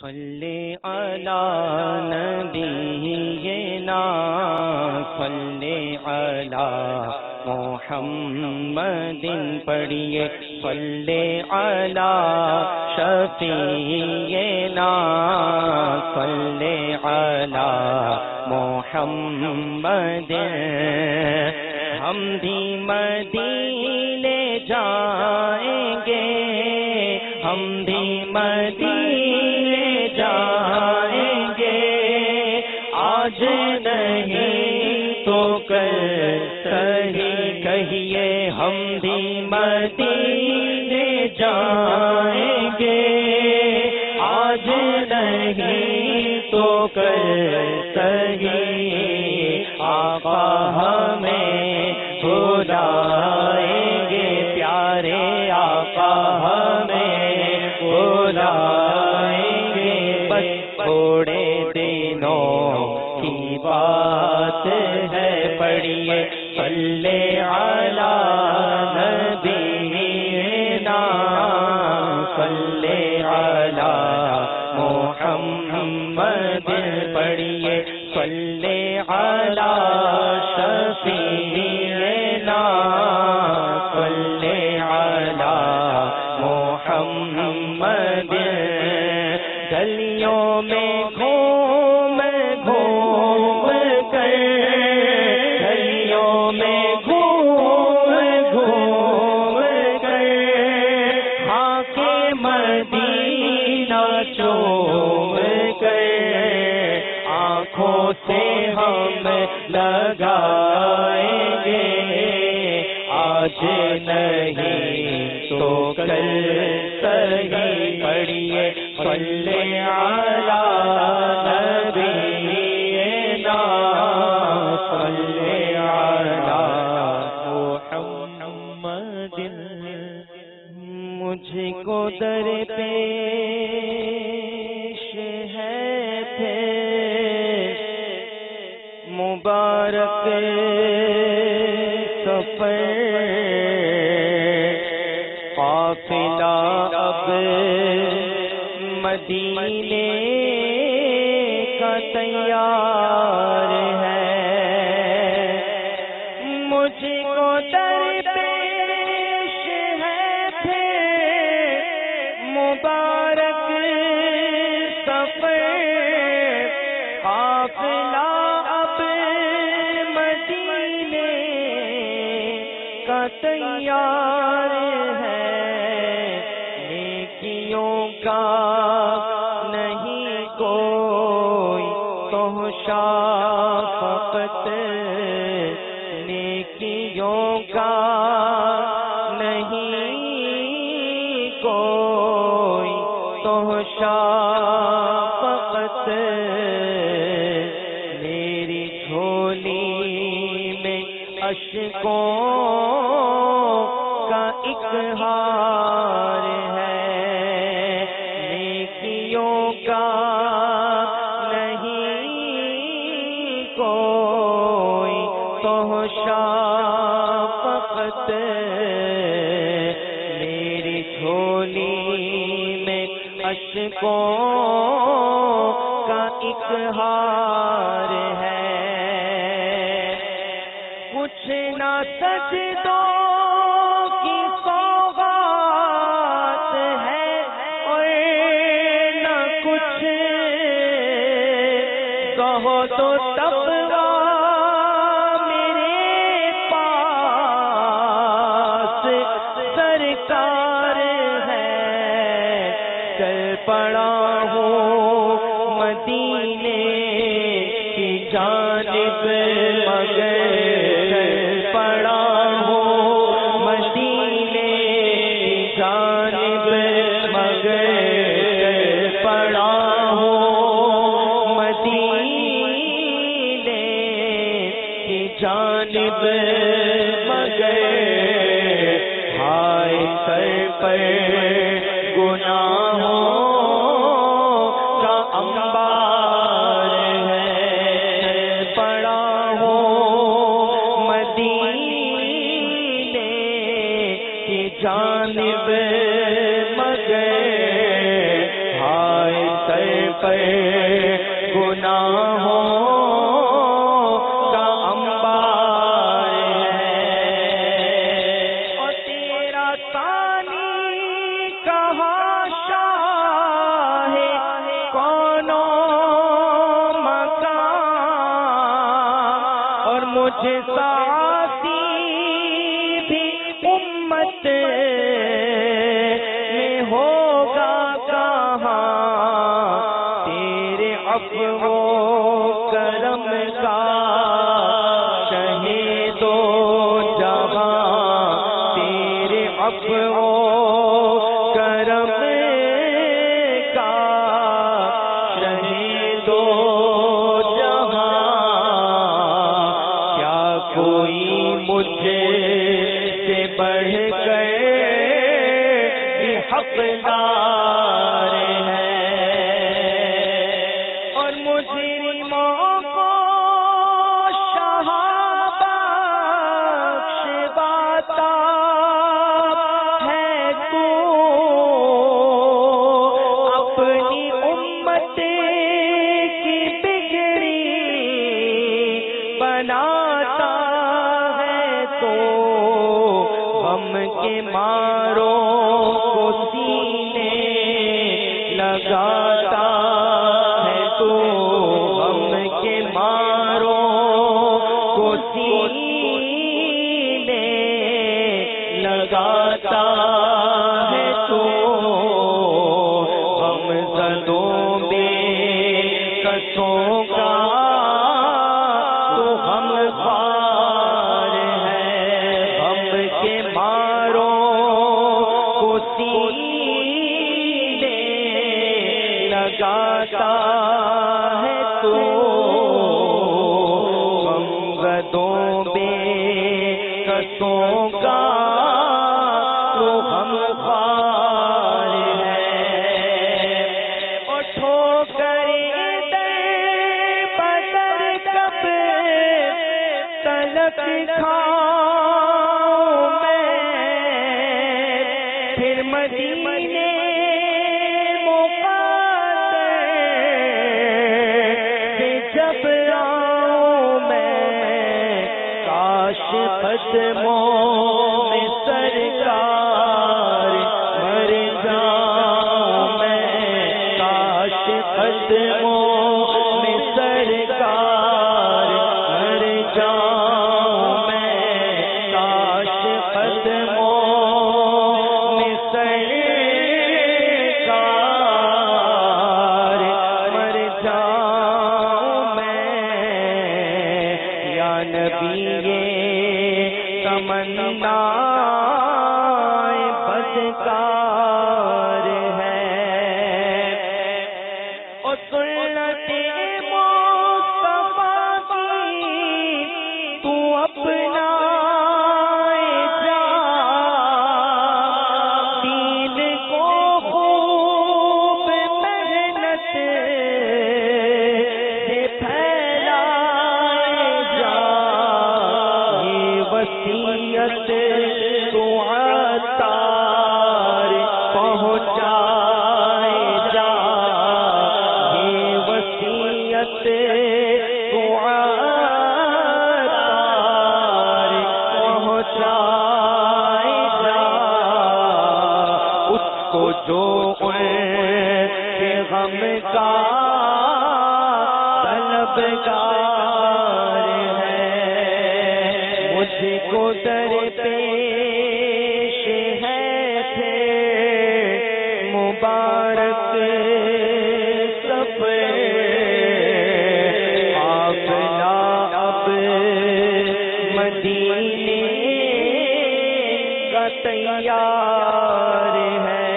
صلی علی نبینا صلی علی محمد پڑھیے صلی علی شفیعنا صلی علی محمد ہم بھی مدینے جائیں گے ہم بھی مدینے جائیں گے آج نہیں تو کل صحیح کہیے ہم بھی مدینے جائیں گے آج نہیں تو کل صحیح آقا ہمیں بلائیں گے پیارے آقا ہمیں بلائیں گے بس تھوڑے دنوں کی بات ہے پڑھیے صلی علی نبینا صلی علی محمد پڑھیے صلی علی شفیعنا صلی علی محمد گلیوں میں گھوم گھوم کر گلیوں میں گھوم گھوم کر خاک مدینہ چوم کر آنکھوں سے ہم لگائیں گے آج نہیں تو کل صحیح پڑھیے صلی علی نبینا صلی علی محمد مجھ کو در پیش ہے پھر مبارک سفر قافلہ اب مدینے کا تیار ہے مجھ کو در پیش ہے پھر مبارک سفر قافلہ اب مدینے کا تیار ہے نیکیوں کا نہیں کوئی تحشا فقط نیکیوں کا نہیں کوئی تحشا فقط میری جھولی میں اشکوں کا ایک ہار ہے نیکیوں کا نہیں کوئی تحشا فقط میری جھولی میں اشکوں کا ایک ہار ہے کچھ نہ سجدوں کی سوغات ہے اور نہ کچھ کہو تو تقویٰ میرے پاس سرکار ہے چل پڑا ہوں مدینے کی جانب مگر پڑا ہوں مدینے کی جانب مگر پڑا ہوں مدینے کی جانب مگر ہائے سر پر گناہوں کا انبار ہے پڑا ہوں مدینے کی جانب مگر ہائے سر پر گناہوں کا انبار ہے، اور تیرا ثانی کہاں شاہ کون و مکان، اور مجھ ساسی بھی امت میں ہوگا کہاں، تیرے عفو و کرم کا شہید و جہاں، تیرے عفو و کرم کا شہید و جہاں، کیا کوئی مجھ سے بڑھ کر حقدار ہے، اور مجرموں کو شہابخش باتا ہے تو، اپنی امت کی بگڑی بناتا ہے تو، غم کے ماروں کو سینے لگاتا ہے تو، غم کے ماروں کو سینے لگاتا ہے تو، غم زدوں بے کسوں کا تو غم خوار ہے، غم کے ماروں کو سینے لگاتا ہے تو، غم زدوں بے کسوں کا تو غم خوار ہے، اور ٹھوکریں در بدر کب تلک کھاؤں میں، پھر مدینے مقدس سے جب آؤں میں، کاش قدموں میں سرکار مر جاؤں میں، کاش قدموں میں سرکار مر جاؤں میں، کاش قدموں میں سرکار مر جاؤں میں، یا نبی یہ تمنا بدکار ہے، اور سنت مصطفیٰ کی تو اپنا جا، دین کو خوب محنت سے پھیلائے جا، یہ وصیت تو عطار پہنچائے جا، یہ وصیت تو عطار پہنچائے جا، اس کو جو کے غم کا طلبگار ہے، مجھ کو درپیش ہے تھے مبارک سفر، قافلہ اب مدینے کا تیار ہے،